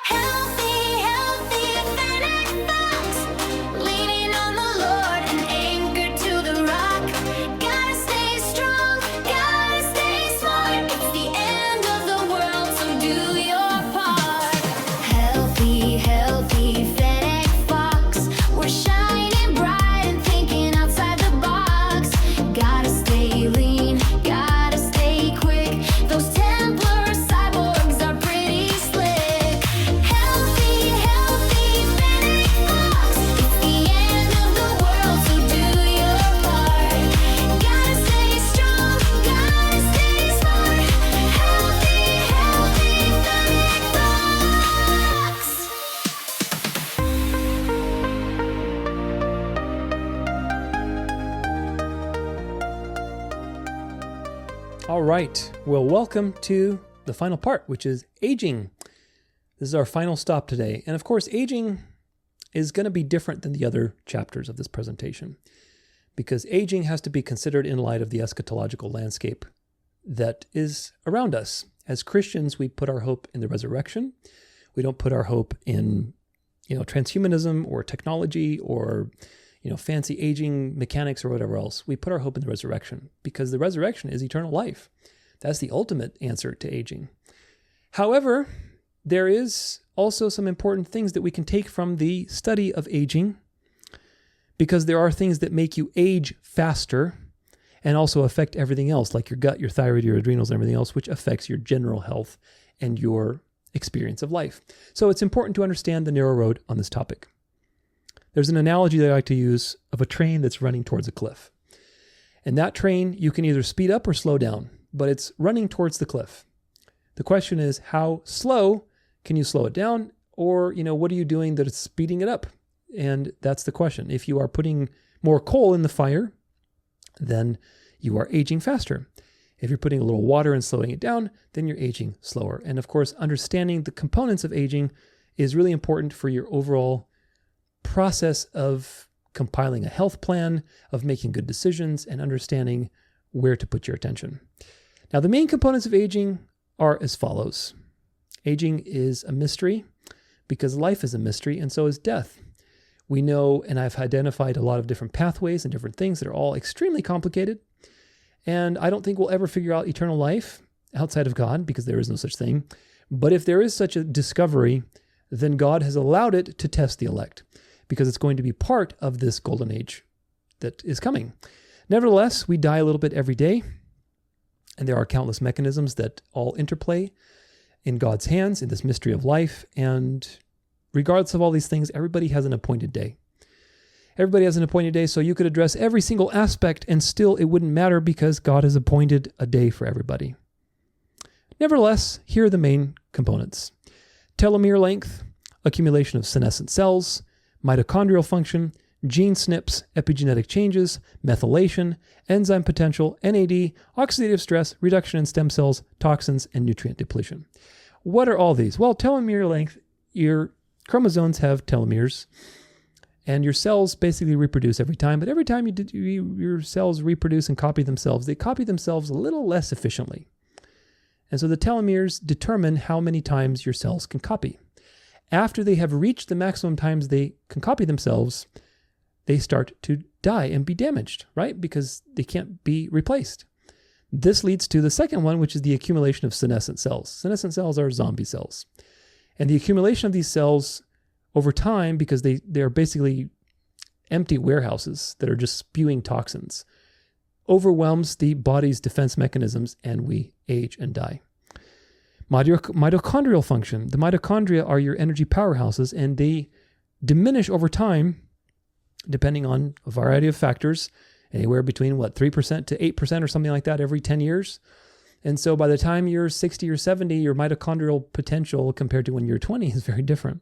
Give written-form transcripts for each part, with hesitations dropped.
Healthy, healthy, Fennec Fox. Leaning on the Lord and anchored to the rock. Gotta stay strong, gotta stay smart. It's the end of the world, so do your part. Healthy, healthy, Fennec Fox. We're shining bright and thinking outside the box. Gotta stay lean, gotta stay quick. Those Templar cyborgs are pretty slick. Healthy, healthy, Fennec Fox. It's the end of the world, so do your part. Gotta stay strong, gotta stay smart. Healthy, healthy, Fennec Fox. All right. Well, welcome to the final part, which is aging. This is our final stop today. And of course, aging is going to be different than the other chapters of this presentation because aging has to be considered in light of the eschatological landscape that is around us. As Christians, we put our hope in the resurrection. We don't put our hope in, transhumanism or technology or fancy aging mechanics or whatever else. We put our hope in the resurrection because the resurrection is eternal life. That's the ultimate answer to aging. However, there is also some important things that we can take from the study of aging because there are things that make you age faster and also affect everything else, like your gut, your thyroid, your adrenals, and everything else, which affects your general health and your experience of life. So it's important to understand the narrow road on this topic. There's an analogy that I like to use of a train that's running towards a cliff. And that train, you can either speed up or slow down, but it's running towards the cliff. The question is, how slow can you slow it down? Or, what are you doing that is speeding it up? And that's the question. If you are putting more coal in the fire, then you are aging faster. If you're putting a little water and slowing it down, then you're aging slower. And of course, understanding the components of aging is really important for your overall process of compiling a health plan, of making good decisions, and understanding where to put your attention. Now, the main components of aging are as follows. Aging is a mystery because life is a mystery, and so is death. We know, and I've identified a lot of different pathways and different things that are all extremely complicated, and I don't think we'll ever figure out eternal life outside of God because there is no such thing. But if there is such a discovery, then God has allowed it to test the elect, because it's going to be part of this golden age that is coming. Nevertheless, we die a little bit every day, and there are countless mechanisms that all interplay in God's hands in this mystery of life, and regardless of all these things, everybody has an appointed day. Everybody has an appointed day, so you could address every single aspect, and still it wouldn't matter because God has appointed a day for everybody. Nevertheless, here are the main components. Telomere length, accumulation of senescent cells, mitochondrial function, gene SNPs, epigenetic changes, methylation, enzyme potential, NAD, oxidative stress, reduction in stem cells, toxins, and nutrient depletion. What are all these? Well, telomere length, your chromosomes have telomeres, and your cells basically reproduce every time, but every time your cells reproduce and copy themselves, they copy themselves a little less efficiently. And so the telomeres determine how many times your cells can copy. After they have reached the maximum times they can copy themselves, they start to die and be damaged, right? Because they can't be replaced. This leads to the second one, which is the accumulation of senescent cells. Senescent cells are zombie cells. And the accumulation of these cells over time, because they are basically empty warehouses that are just spewing toxins, overwhelms the body's defense mechanisms, and we age and die. Mitochondrial function. The mitochondria are your energy powerhouses, and they diminish over time, depending on a variety of factors, anywhere between 3% to 8% or something like that every 10 years. And so by the time you're 60 or 70, your mitochondrial potential compared to when you're 20 is very different.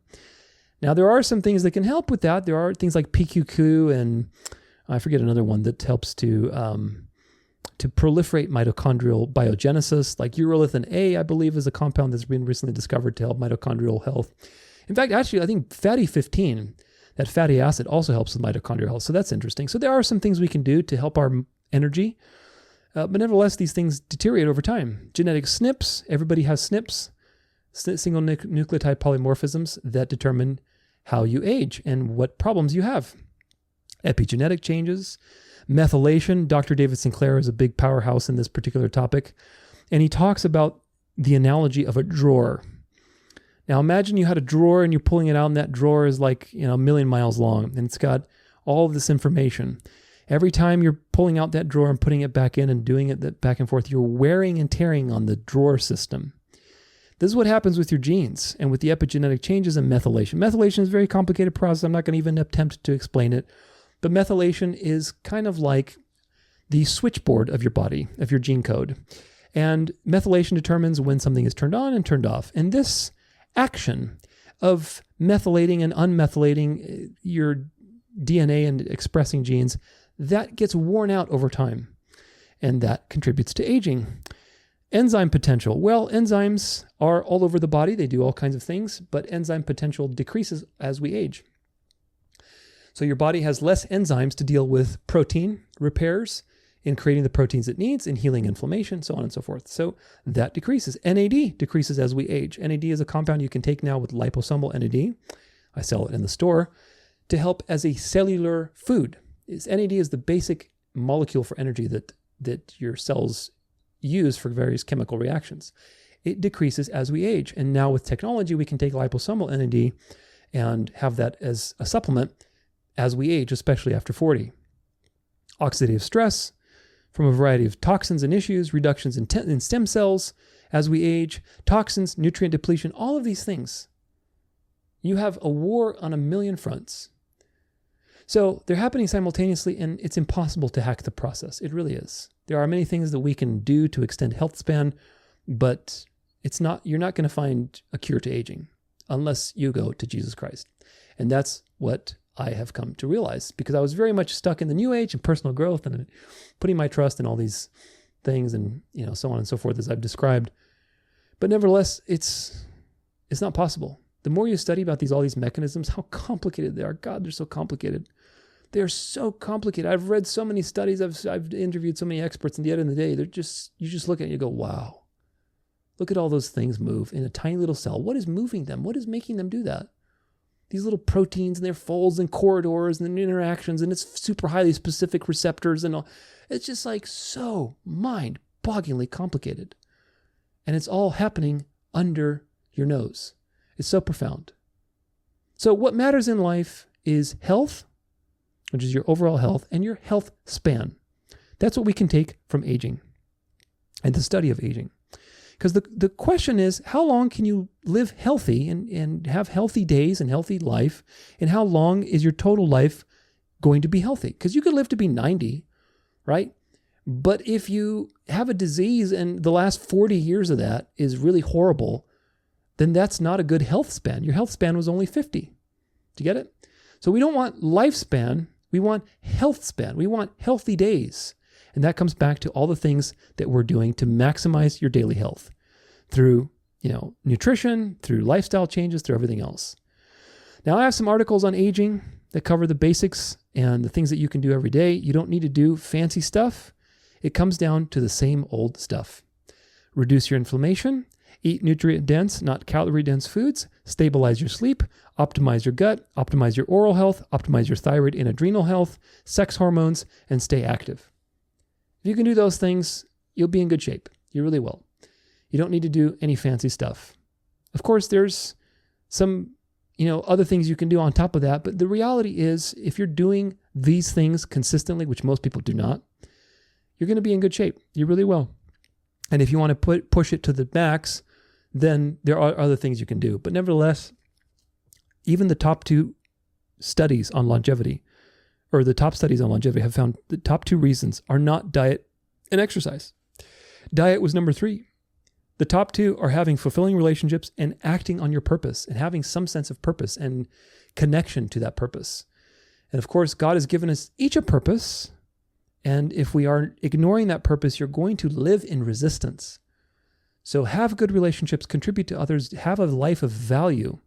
Now, there are some things that can help with that. There are things like PQQ, and I forget another one that helps to proliferate mitochondrial biogenesis, like urolithin A, I believe, is a compound that's been recently discovered to help mitochondrial health. In fact, actually, I think fatty 15, that fatty acid, also helps with mitochondrial health. So that's interesting. So there are some things we can do to help our energy. But nevertheless, these things deteriorate over time. Genetic SNPs, everybody has SNPs. single nucleotide polymorphisms that determine how you age and what problems you have. Epigenetic changes, methylation. Dr. David Sinclair is a big powerhouse in this particular topic, and he talks about the analogy of a drawer. Now imagine you had a drawer and you're pulling it out, and that drawer is like, a million miles long, and it's got all of this information. Every time you're pulling out that drawer and putting it back in and doing it back and forth, you're wearing and tearing on the drawer system. This is what happens with your genes and with the epigenetic changes and methylation. Methylation is a very complicated process. I'm not going to even attempt to explain it. But methylation is kind of like the switchboard of your body, of your gene code. And methylation determines when something is turned on and turned off. And this action of methylating and unmethylating your DNA and expressing genes, that gets worn out over time. And that contributes to aging. Enzyme potential. Well, enzymes are all over the body. They do all kinds of things, but enzyme potential decreases as we age. So your body has less enzymes to deal with protein repairs in creating the proteins it needs, in healing inflammation, so on and so forth. So that decreases. NAD decreases as we age. NAD is a compound you can take now with liposomal NAD. I sell it in the store to help as a cellular food. NAD is the basic molecule for energy that your cells use for various chemical reactions. It decreases as we age. And now with technology, we can take liposomal NAD and have that as a supplement as we age, especially after 40. Oxidative stress from a variety of toxins and issues, reductions in stem cells as we age, toxins, nutrient depletion, all of these things. You have a war on a million fronts. So they're happening simultaneously, and it's impossible to hack the process. It really is. There are many things that we can do to extend health span, but you're not going to find a cure to aging unless you go to Jesus Christ. And that's what I have come to realize, because I was very much stuck in the new age and personal growth and putting my trust in all these things and, so on and so forth as I've described. But nevertheless, it's not possible. The more you study about all these mechanisms, how complicated they are. God, they're so complicated. They're so complicated. I've read so many studies. I've interviewed so many experts, and at the end of the day, you just look at it and you go, wow, look at all those things move in a tiny little cell. What is moving them? What is making them do that? These little proteins and their folds and corridors and interactions, and it's super highly specific receptors and all. It's just like so mind-bogglingly complicated. And it's all happening under your nose. It's so profound. So what matters in life is health, which is your overall health, and your health span. That's what we can take from aging and the study of aging. Because the question is, how long can you live healthy and have healthy days and healthy life? And how long is your total life going to be healthy? Because you could live to be 90, right? But if you have a disease and the last 40 years of that is really horrible, then that's not a good health span. Your health span was only 50. Do you get it? So we don't want lifespan. We want health span. We want healthy days. And that comes back to all the things that we're doing to maximize your daily health through, nutrition, through lifestyle changes, through everything else. Now, I have some articles on aging that cover the basics and the things that you can do every day. You don't need to do fancy stuff. It comes down to the same old stuff. Reduce your inflammation, eat nutrient-dense, not calorie-dense foods, stabilize your sleep, optimize your gut, optimize your oral health, optimize your thyroid and adrenal health, sex hormones, and stay active. If you can do those things, you'll be in good shape. You really will. You don't need to do any fancy stuff. Of course, there's some, other things you can do on top of that. But the reality is, if you're doing these things consistently, which most people do not, you're going to be in good shape. You really will. And if you want to push it to the max, then there are other things you can do. But nevertheless, even the top 2 studies on longevity, or the top studies on longevity, have found the top 2 reasons are not diet and exercise. Diet was number 3. The top 2 are having fulfilling relationships and acting on your purpose and having some sense of purpose and connection to that purpose. And of course, God has given us each a purpose. And if we are ignoring that purpose, you're going to live in resistance. So have good relationships, contribute to others, have a life of value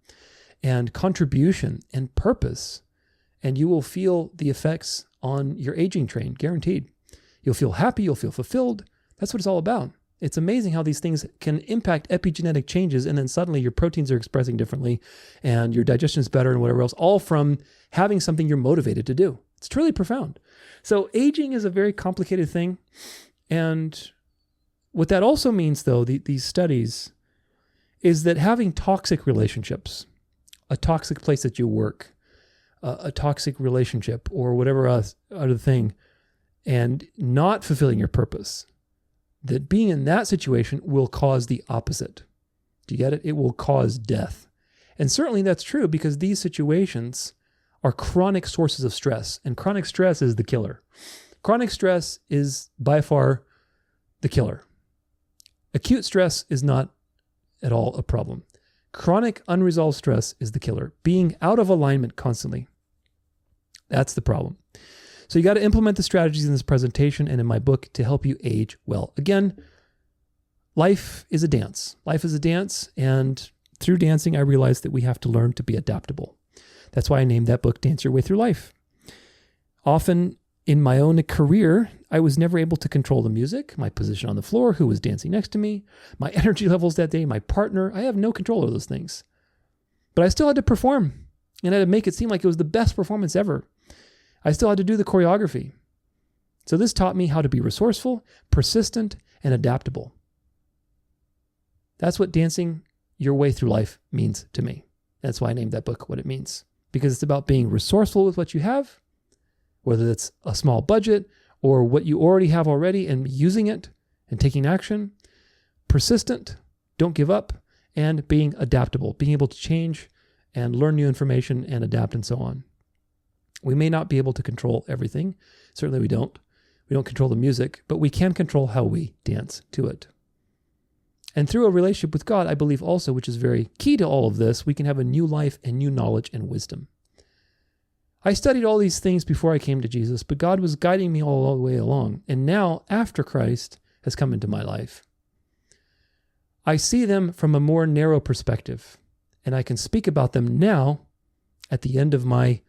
and contribution and purpose, and you will feel the effects on your aging train, guaranteed. You'll feel happy, you'll feel fulfilled. That's what it's all about. It's amazing how these things can impact epigenetic changes, and then suddenly your proteins are expressing differently and your digestion is better and whatever else, all from having something you're motivated to do. It's truly profound. So aging is a very complicated thing. And what that also means, though, these studies, is that having toxic relationships, a toxic place that you work, a toxic relationship or whatever other thing, and not fulfilling your purpose, that being in that situation will cause the opposite. Do you get it? It will cause death. And certainly that's true because these situations are chronic sources of stress, and chronic stress is the killer. Chronic stress is by far the killer. Acute stress is not at all a problem. Chronic unresolved stress is the killer. Being out of alignment constantly, that's the problem. So you got to implement the strategies in this presentation and in my book to help you age well. Again, life is a dance. Life is a dance, and through dancing, I realized that we have to learn to be adaptable. That's why I named that book Dance Your Way Through Life. Often in my own career, I was never able to control the music, my position on the floor, who was dancing next to me, my energy levels that day, my partner. I have no control over those things. But I still had to perform, and I had to make it seem like it was the best performance ever. I still had to do the choreography. So this taught me how to be resourceful, persistent, and adaptable. That's what dancing your way through life means to me. That's why I named that book what it means. Because it's about being resourceful with what you have, whether it's a small budget or what you already have already and using it and taking action, persistent, don't give up, and being adaptable, being able to change and learn new information and adapt and so on. We may not be able to control everything. Certainly we don't. We don't control the music, but we can control how we dance to it. And through a relationship with God, I believe also, which is very key to all of this, we can have a new life and new knowledge and wisdom. I studied all these things before I came to Jesus, but God was guiding me all the way along. And now, after Christ has come into my life, I see them from a more narrow perspective, and I can speak about them now at the end of my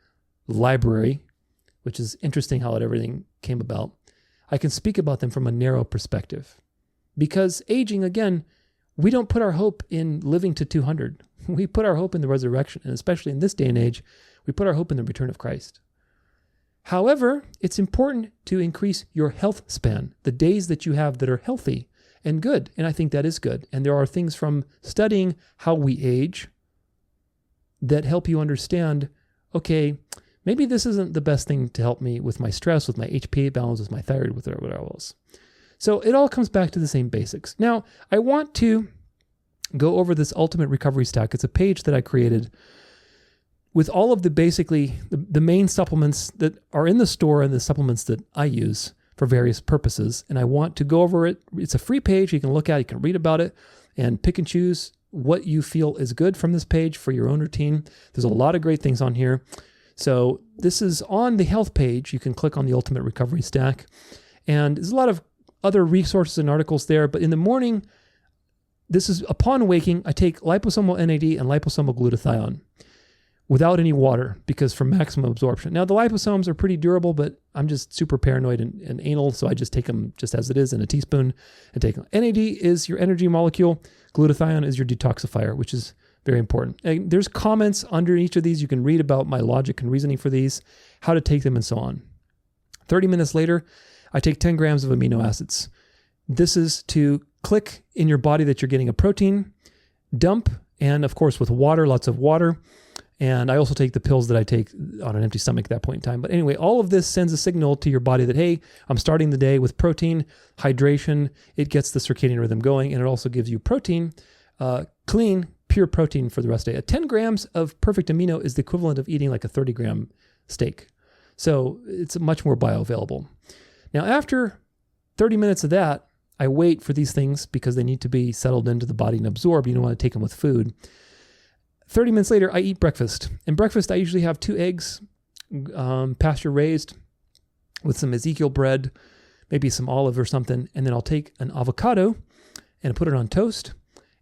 library, which is interesting how everything came about. I can speak about them from a narrow perspective. Because aging, again, we don't put our hope in living to 200. We put our hope in the resurrection, and especially in this day and age, we put our hope in the return of Christ. However, it's important to increase your health span, the days that you have that are healthy and good, and I think that is good. And there are things from studying how we age that help you understand, okay, maybe this isn't the best thing to help me with my stress, with my HPA balance, with my thyroid, with whatever else. So it all comes back to the same basics. Now, I want to go over this ultimate recovery stack. It's a page that I created with all of the main supplements that are in the store and the supplements that I use for various purposes. And I want to go over it. It's a free page. You can look at it, you can read about it and pick and choose what you feel is good from this page for your own routine. There's a lot of great things on here. So this is on the health page. You can click on the ultimate recovery stack. And there's a lot of other resources and articles there. But in the morning, this is upon waking, I take liposomal NAD and liposomal glutathione without any water because for maximum absorption. Now, the liposomes are pretty durable, but I'm just super paranoid and anal, so I just take them just as it is in a teaspoon and take them. NAD is your energy molecule. Glutathione is your detoxifier, which is very important. And there's comments under each of these. You can read about my logic and reasoning for these, how to take them, and so on. 30 minutes later, I take 10 grams of amino acids. This is to click in your body that you're getting a protein, dump, and of course with water, lots of water. And I also take the pills that I take on an empty stomach at that point in time. But anyway, all of this sends a signal to your body that, hey, I'm starting the day with protein, hydration. It gets the circadian rhythm going, and it also gives you protein, clean, pure protein for the rest of the day. 10 grams of perfect amino is the equivalent of eating like a 30-gram steak. So it's much more bioavailable. Now, after 30 minutes of that, I wait for these things because they need to be settled into the body and absorbed. You don't want to take them with food. 30 minutes later, I eat breakfast. And breakfast, I usually have 2 eggs, pasture raised, with some Ezekiel bread, maybe some olive or something. And then I'll take an avocado and put it on toast.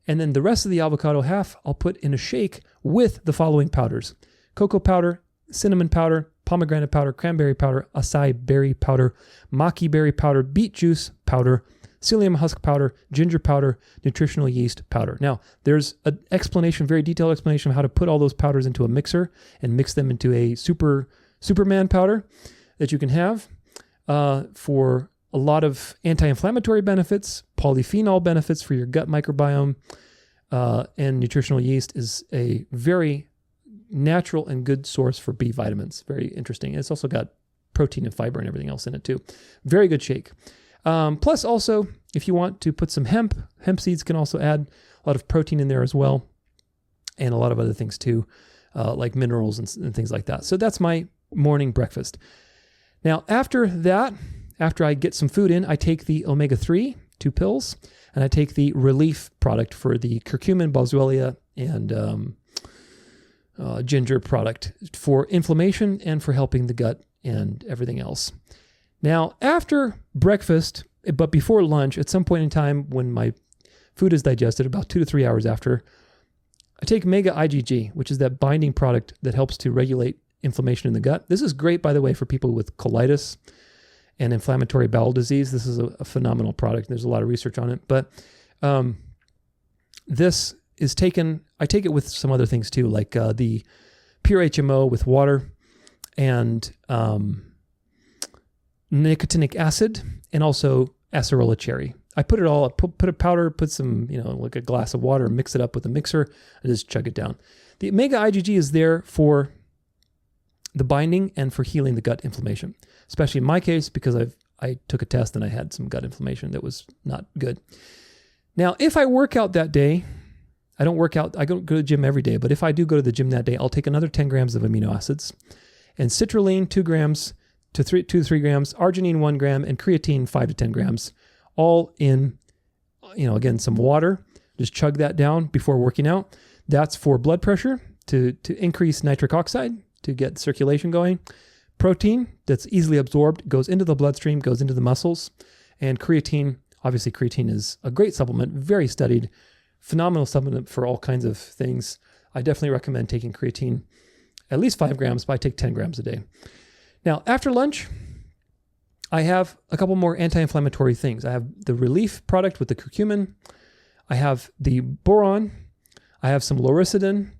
And then the rest of the avocado half, I'll put in a shake with the following powders: cocoa powder, cinnamon powder, pomegranate powder, cranberry powder, acai berry powder, maqui berry powder, beet juice powder, psyllium husk powder, ginger powder, nutritional yeast powder. Now, there's an explanation, very detailed explanation of how to put all those powders into a mixer and mix them into a Superman powder that you can have for a lot of anti-inflammatory benefits, polyphenol benefits for your gut microbiome, and nutritional yeast is a very natural and good source for B vitamins. Very interesting. It's also got protein and fiber and everything else in it too. Very good shake. Plus also, if you want to put some hemp seeds can also add a lot of protein in there as well, and a lot of other things too, like minerals and things like that. So that's my morning breakfast. Now, after that, after I get some food in, I take the omega-3, 2 pills, and I take the relief product for the curcumin, boswellia, and ginger product for inflammation and for helping the gut and everything else. Now, after breakfast, but before lunch, at some point in time when my food is digested, about 2 to 3 hours after, I take Mega IgG, which is that binding product that helps to regulate inflammation in the gut. This is great, by the way, for people with colitis and inflammatory bowel disease. This is a phenomenal product. There's a lot of research on it, but this is taken, I take it with some other things too, like the pure HMO with water and nicotinic acid and also acerola cherry. I put it all, put a powder, put some, like a glass of water, mix it up with a mixer, and just chug it down. The Mega IgG is there for the binding and for healing the gut inflammation, especially in my case, because I took a test and I had some gut inflammation that was not good. Now, if I work out that day, I don't work out, I don't go to the gym every day, but if I do go to the gym that day, I'll take another 10 grams of amino acids and citrulline 2 grams to 2 to 3 grams, arginine 1 gram, and creatine 5 to 10 grams, all in, again, some water. Just chug that down before working out. That's for blood pressure to increase nitric oxide, to get circulation going. Protein that's easily absorbed goes into the bloodstream, goes into the muscles. And creatine, obviously creatine is a great supplement, very studied, phenomenal supplement for all kinds of things. I definitely recommend taking creatine at least 5 grams, but I take 10 grams a day. Now, after lunch, I have a couple more anti-inflammatory things. I have the relief product with the curcumin. I have the boron. I have some lauricidin.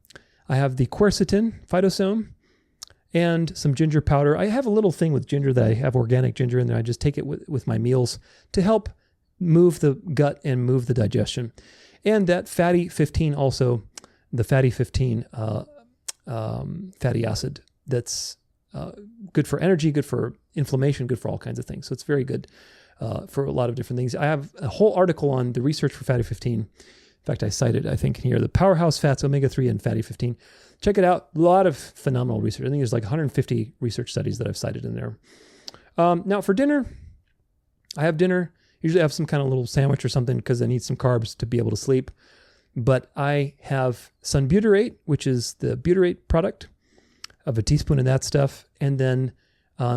I have the quercetin, phytosome, and some ginger powder. I have a little thing with ginger that I have organic ginger in there. I just take it with my meals to help move the gut and move the digestion. And that fatty 15 also, the fatty 15 fatty acid that's good for energy, good for inflammation, good for all kinds of things. So it's very good for a lot of different things. I have a whole article on the research for fatty 15. In fact, I cited, I think here, the powerhouse fats, omega-3 and fatty 15. Check it out. A lot of phenomenal research. I think there's like 150 research studies that I've cited in there. Now for dinner, I have dinner. Usually I have some kind of little sandwich or something because I need some carbs to be able to sleep. But I have sunbutyrate, which is the butyrate product, of a teaspoon of that stuff. And then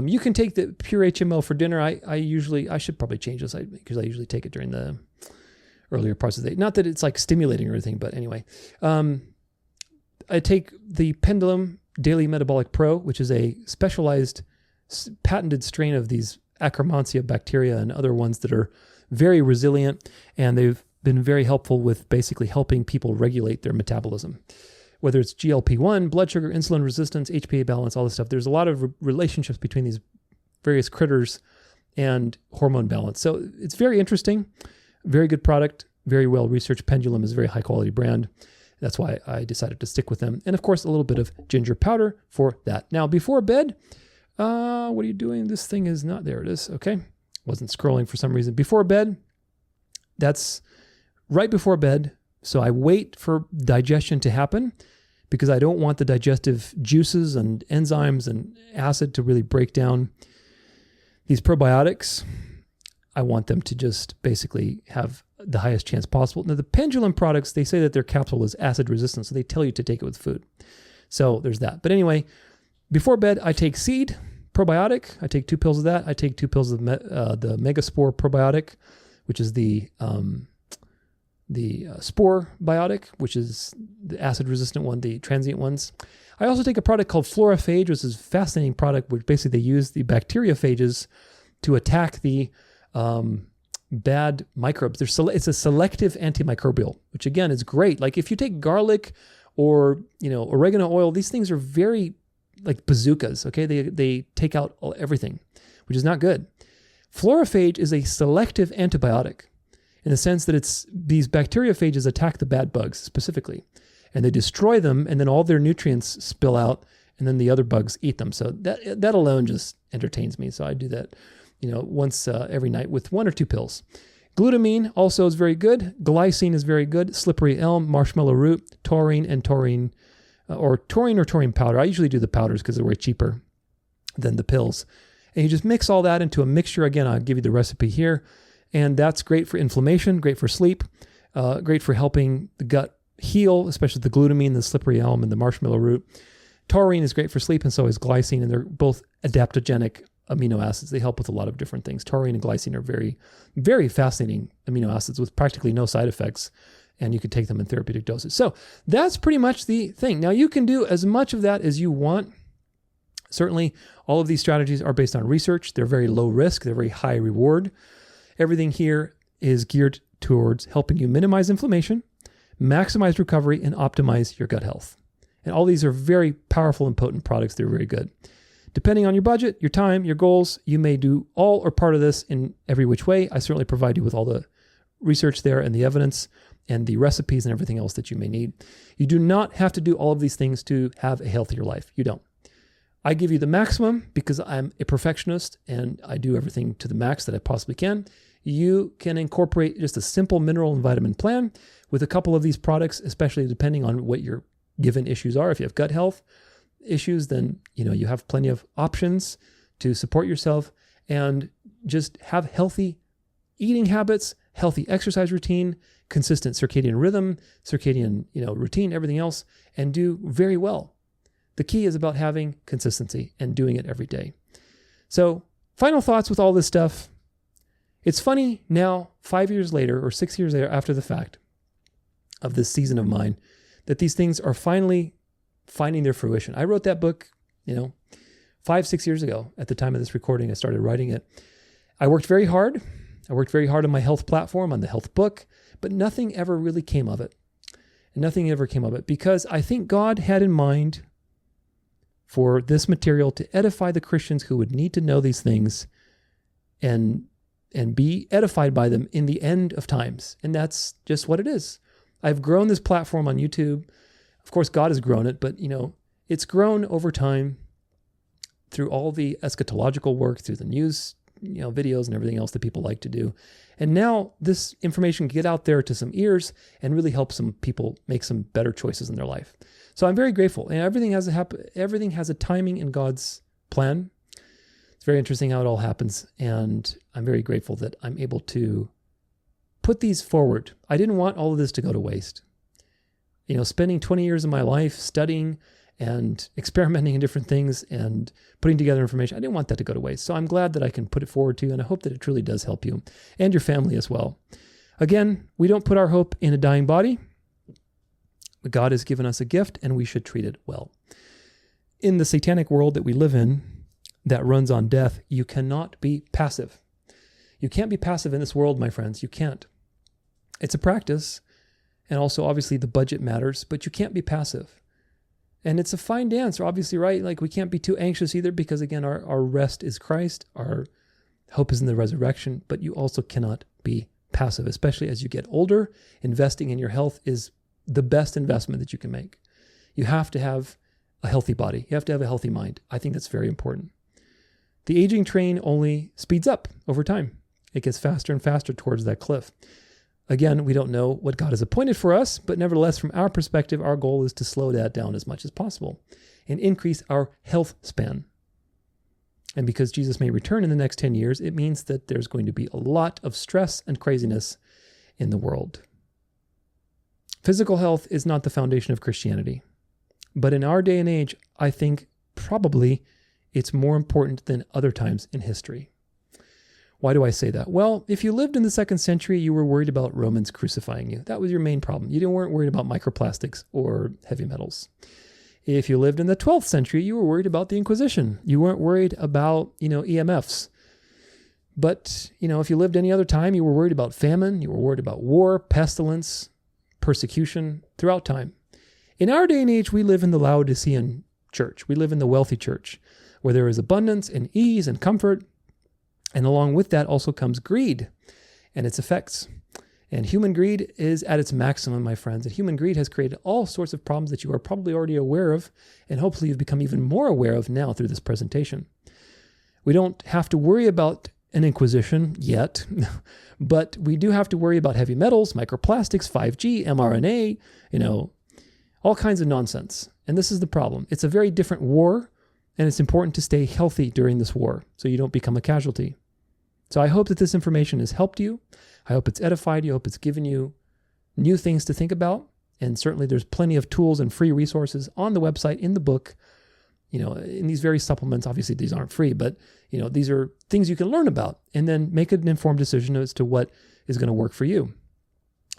you can take the pure HMO for dinner. I should probably change this because I usually take it during the earlier parts of the day. Not that it's like stimulating or anything, but anyway. I take the Pendulum Daily Metabolic Pro, which is a specialized patented strain of these Akkermansia bacteria and other ones that are very resilient, and they've been very helpful with basically helping people regulate their metabolism. Whether it's GLP-1, blood sugar, insulin resistance, HPA balance, all this stuff. There's a lot of relationships between these various critters and hormone balance. So it's very interesting, very good product, very well researched. Pendulum is a very high quality brand. That's why I decided to stick with them. And of course, a little bit of ginger powder for that. Now, before bed, what are you doing? This thing is not, there it is. Okay. Wasn't scrolling for some reason. Before bed, that's right before bed. So I wait for digestion to happen because I don't want the digestive juices and enzymes and acid to really break down these probiotics. I want them to just basically have the highest chance possible. Now, the Pendulum products, they say that their capsule is acid resistant, so they tell you to take it with food. So there's that. But anyway, before bed, I take seed probiotic. I take 2 pills of that. I take 2 pills of the Megaspore probiotic, which is the spore biotic, which is the acid resistant one, the transient ones. I also take a product called Florophage, which is a fascinating product, which basically they use the bacteriophages to attack the bad microbes. It's a selective antimicrobial, which again is great. Like if you take garlic or, oregano oil, these things are very like bazookas, okay? They take out everything, which is not good. Fluorophage is a selective antibiotic in the sense that these bacteriophages attack the bad bugs specifically, and they destroy them, and then all their nutrients spill out, and then the other bugs eat them. So that alone just entertains me. So I do that, once every night with 1 or 2 pills. Glutamine also is very good. Glycine is very good. Slippery elm, marshmallow root, taurine, and taurine or taurine powder. I usually do the powders because they're way cheaper than the pills. And you just mix all that into a mixture. Again, I'll give you the recipe here. And that's great for inflammation, great for sleep, great for helping the gut heal, especially the glutamine, the slippery elm, and the marshmallow root. Taurine is great for sleep, and so is glycine, and they're both adaptogenic amino acids. They help with a lot of different things. Taurine and glycine are very, very fascinating amino acids with practically no side effects, and you can take them in therapeutic doses. So that's pretty much the thing. Now, you can do as much of that as you want. Certainly, all of these strategies are based on research. They're very low risk. They're very high reward. Everything here is geared towards helping you minimize inflammation, maximize recovery, and optimize your gut health. And all these are very powerful and potent products. They're very good. Depending on your budget, your time, your goals, you may do all or part of this in every which way. I certainly provide you with all the research there and the evidence and the recipes and everything else that you may need. You do not have to do all of these things to have a healthier life. You don't. I give you the maximum because I'm a perfectionist and I do everything to the max that I possibly can. You can incorporate just a simple mineral and vitamin plan with a couple of these products, especially depending on what your given issues are. If you have gut health issues, then you have plenty of options to support yourself and just have healthy eating habits, healthy exercise routine, consistent circadian rhythm, circadian routine, everything else, and do very well. The key is about having consistency and doing it every day. So, final thoughts with all this stuff. It's funny now, 5 years later or 6 years later after the fact of this season of mine, that these things are finally finding their fruition. I wrote that book, 5-6 years ago. At the time of this recording, I started writing it. I worked very hard. I worked very hard on my health platform, on the health book, but nothing ever really came of it. And nothing ever came of it because I think God had in mind for this material to edify the Christians who would need to know these things and be edified by them in the end of times. And that's just what it is. I've grown this platform on YouTube. Of course, God has grown it, but it's grown over time through all the eschatological work, through the news, videos and everything else that people like to do. And now this information can get out there to some ears and really help some people make some better choices in their life. So I'm very grateful. And everything has a timing in God's plan. It's very interesting how it all happens. And I'm very grateful that I'm able to put these forward. I didn't want all of this to go to waste. Spending 20 years of my life studying and experimenting in different things and putting together information, I didn't want that to go to waste. So I'm glad that I can put it forward to you, and I hope that it truly does help you and your family as well. Again, we don't put our hope in a dying body, but God has given us a gift, and we should treat it well. In the satanic world that we live in, that runs on death, you cannot be passive. You can't be passive in this world, my friends. You can't. It's a practice, and also obviously the budget matters, but you can't be passive. And it's a fine dance, obviously, right? Like we can't be too anxious either because, again, our rest is Christ. Our hope is in the resurrection, but you also cannot be passive, especially as you get older. Investing in your health is the best investment that you can make. You have to have a healthy body. You have to have a healthy mind. I think that's very important. The aging train only speeds up over time. It gets faster and faster towards that cliff. Again, we don't know what God has appointed for us, but nevertheless, from our perspective, our goal is to slow that down as much as possible and increase our health span. And because Jesus may return in the next 10 years, it means that there's going to be a lot of stress and craziness in the world. Physical health is not the foundation of Christianity. But in our day and age, I think probably it's more important than other times in history. Why do I say that? Well, if you lived in the 2nd century, you were worried about Romans crucifying you. That was your main problem. You weren't worried about microplastics or heavy metals. If you lived in the 12th century, you were worried about the Inquisition. You weren't worried about, EMFs. But, if you lived any other time, you were worried about famine, you were worried about war, pestilence, persecution throughout time. In our day and age, we live in the Laodicean church. We live in the wealthy church, where there is abundance and ease and comfort. And along with that also comes greed and its effects. And human greed is at its maximum, my friends. And human greed has created all sorts of problems that you are probably already aware of, and hopefully you've become even more aware of now through this presentation. We don't have to worry about an inquisition yet, but we do have to worry about heavy metals, microplastics, 5G, mRNA, all kinds of nonsense. And this is the problem. It's a very different war, and it's important to stay healthy during this war so you don't become a casualty. So I hope that this information has helped you. I hope it's edified you. I hope it's given you new things to think about. And certainly there's plenty of tools and free resources on the website, in the book, in these various supplements. Obviously, these aren't free, but, these are things you can learn about and then make an informed decision as to what is going to work for you.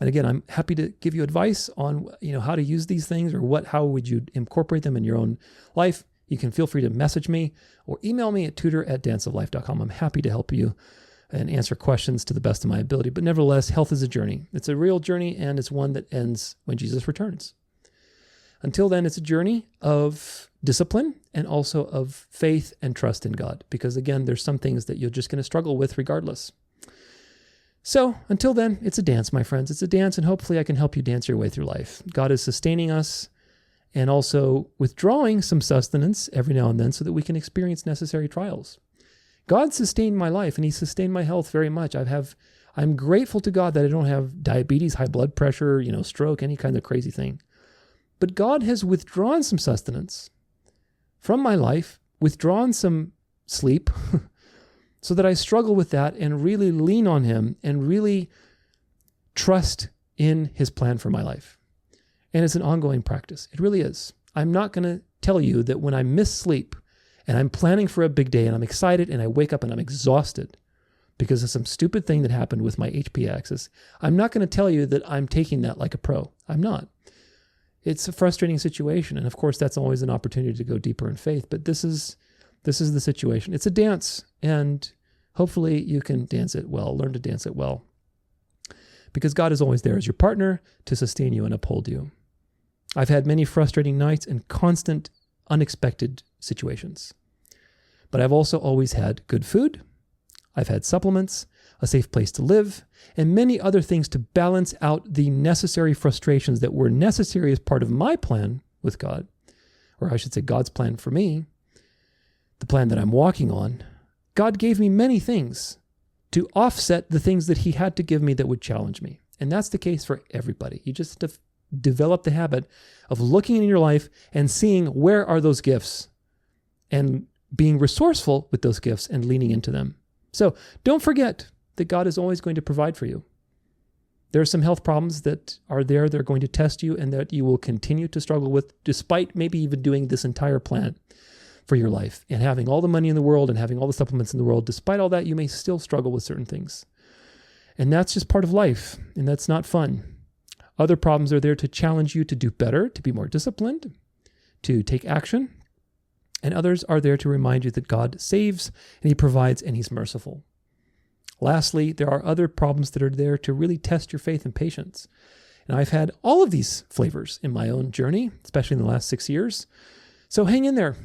And again, I'm happy to give you advice on, how to use these things or how would you incorporate them in your own life. You can feel free to message me or email me at tudor@danceoflife.com. I'm happy to help you and answer questions to the best of my ability. But nevertheless, health is a journey. It's a real journey, and it's one that ends when Jesus returns. Until then, it's a journey of discipline and also of faith and trust in God. Because again, there's some things that you're just going to struggle with regardless. So until then, it's a dance, my friends. It's a dance, and hopefully I can help you dance your way through life. God is sustaining us and also withdrawing some sustenance every now and then so that we can experience necessary trials. God sustained my life, and he sustained my health very much. I'm grateful to God that I don't have diabetes, high blood pressure, stroke, any kind of crazy thing. But God has withdrawn some sustenance from my life, withdrawn some sleep, so that I struggle with that and really lean on him and really trust in his plan for my life. And it's an ongoing practice. It really is. I'm not going to tell you that when I miss sleep and I'm planning for a big day and I'm excited and I wake up and I'm exhausted because of some stupid thing that happened with my HP axis, I'm not going to tell you that I'm taking that like a pro. I'm not. It's a frustrating situation. And of course, that's always an opportunity to go deeper in faith. But this is the situation. It's a dance, and hopefully you can dance it well, learn to dance it well. Because God is always there as your partner to sustain you and uphold you. I've had many frustrating nights and constant unexpected situations. But I've also always had good food. I've had supplements, a safe place to live, and many other things to balance out the necessary frustrations that were necessary as part of my plan with God, or I should say God's plan for me, the plan that I'm walking on. God gave me many things to offset the things that he had to give me that would challenge me. And that's the case for everybody. You just have to develop the habit of looking in your life and seeing where are those gifts and being resourceful with those gifts and leaning into them. So don't forget that God is always going to provide for you. There are some health problems that are there. They're going to test you and that you will continue to struggle with, despite maybe even doing this entire plan for your life and having all the money in the world and having all the supplements in the world. Despite all that, you may still struggle with certain things. And that's just part of life, and that's not fun. Other problems are there to challenge you to do better, to be more disciplined, to take action. And others are there to remind you that God saves and he provides and he's merciful. Lastly, there are other problems that are there to really test your faith and patience. And I've had all of these flavors in my own journey, especially in the last 6 years. So hang in there.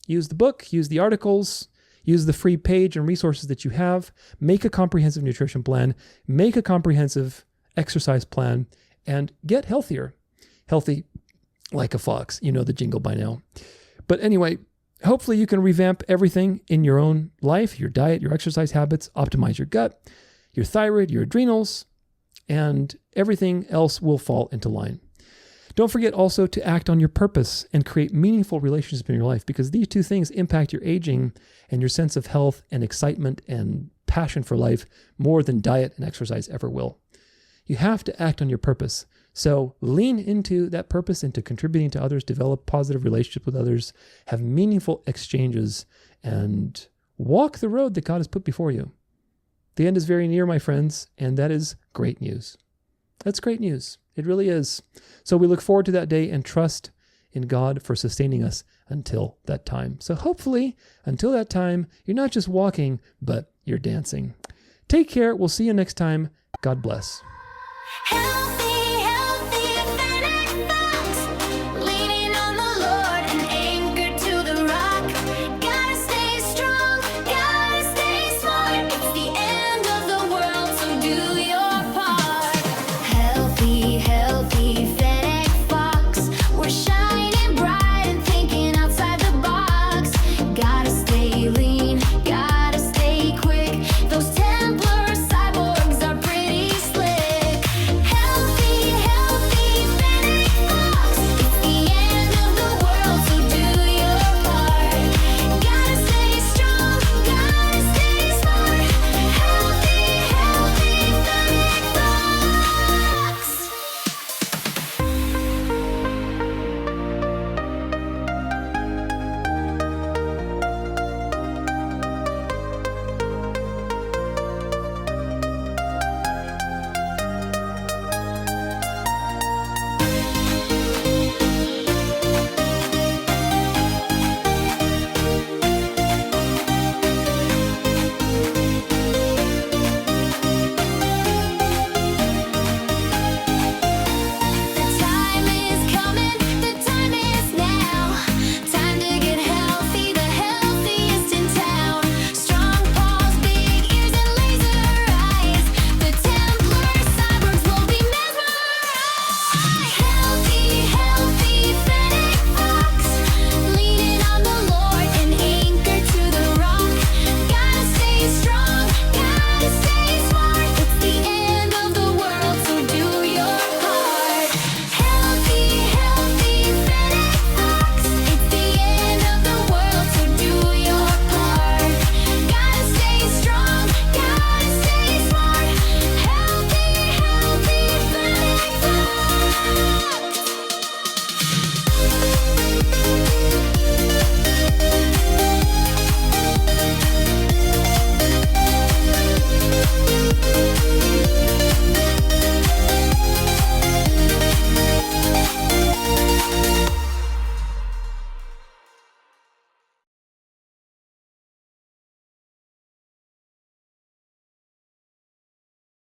Use the book, use the articles, use the free page and resources that you have. Make a comprehensive nutrition plan. Make a comprehensive exercise plan and get healthier. Healthy like a fox. You know the jingle by now. But anyway, hopefully you can revamp everything in your own life, your diet, your exercise habits, optimize your gut, your thyroid, your adrenals, and everything else will fall into line. Don't forget also to act on your purpose and create meaningful relationships in your life, because these two things impact your aging and your sense of health and excitement and passion for life more than diet and exercise ever will. You have to act on your purpose. So lean into that purpose, into contributing to others, develop positive relationships with others, have meaningful exchanges, and walk the road that God has put before you. The end is very near, my friends, and that is great news. That's great news. It really is. So we look forward to that day and trust in God for sustaining us until that time. So hopefully, until that time, you're not just walking, but you're dancing. Take care. We'll see you next time. God bless. Healthy